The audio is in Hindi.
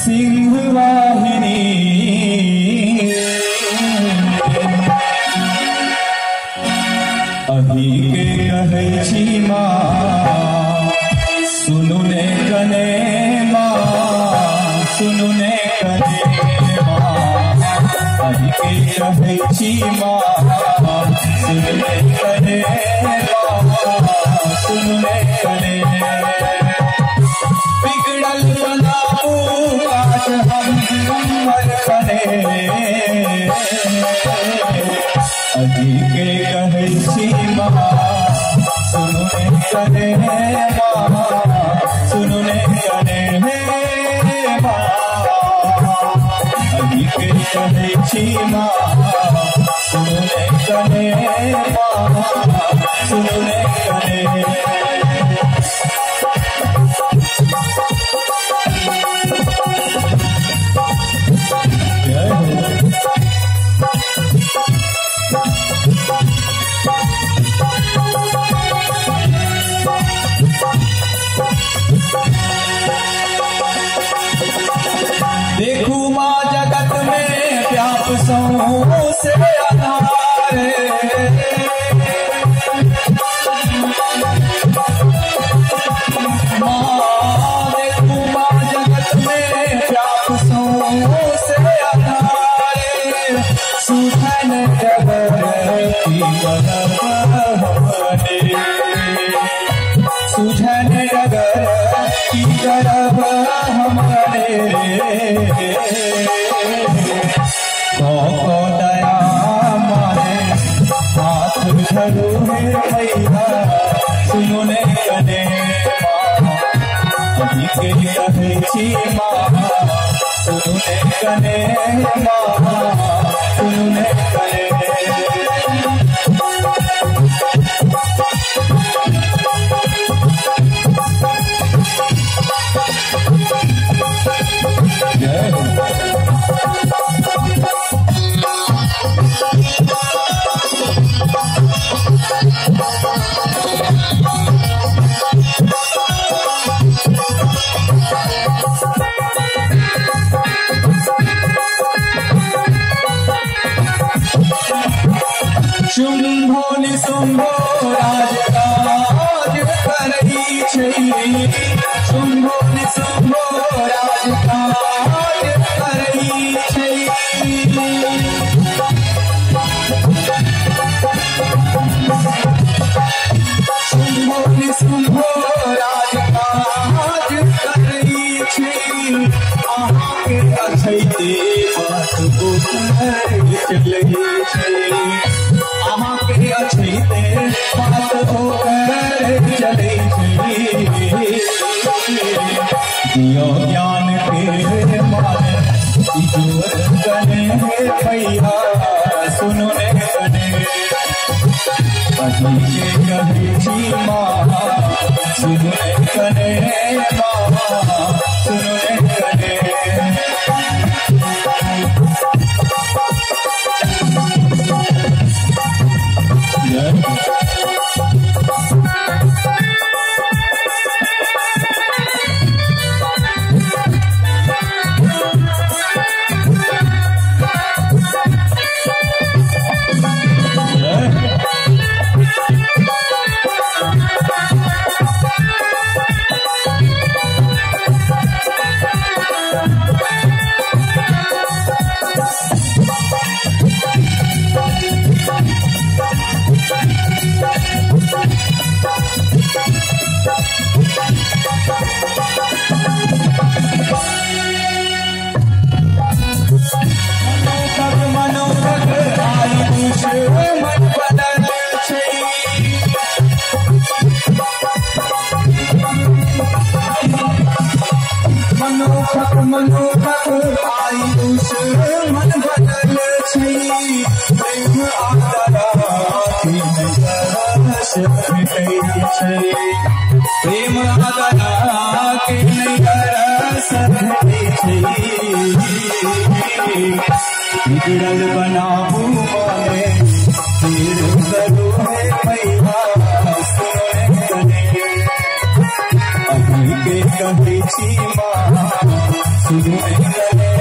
सिंहवाहिनी अभी के कहै छी माँ सुनु ने कने माँ सुनु ने कने माँ अभी के कहै छी माँ सुनु ने कने माँ सुनु ने कने बिगड़ल बनाऊ आज हम मर कने अभी के कहै छी माँ सुनु ने कने माँ सुनु ने कने माँ अभी के कहै छी माँ सुनु ने कने माँ सुनु ने कने देखू माँ जगत में व्याप सौ से आधार माँ देखू माँ जगत में व्याप सौ से आधार सुधन जगर की बलम हमने सुधन जगर की गर्भ हमने को दया मारे हाथ धरू है भैया सुनु ने कने अभी के कहै छी माँ सुनु ने कने माँ सुनु ने कने शुंभो निशुंभो राजकाज करही छै शुंभो निशुंभो राजकाज करही छै शुंभो निशुंभो राजकाज करही छै अहाँ के अछैते बात उतर चलही छै अहाँ के अछैते बात होकर चलै दियो ज्ञान के मारे जोर कने भैया सुनु ने कने अभी के कहै छी माँ सुनु ने कने माँ सुनु ने कने मनोहर आयुष मन बदल छै प्रेम आदरा की नरस भेटै छै प्रेम आदरा की नरस भेटै छै बिगड़ल बनाबू माने फिर करू है मैया सुने कने अभी के कहै छी माँ सुन ले कने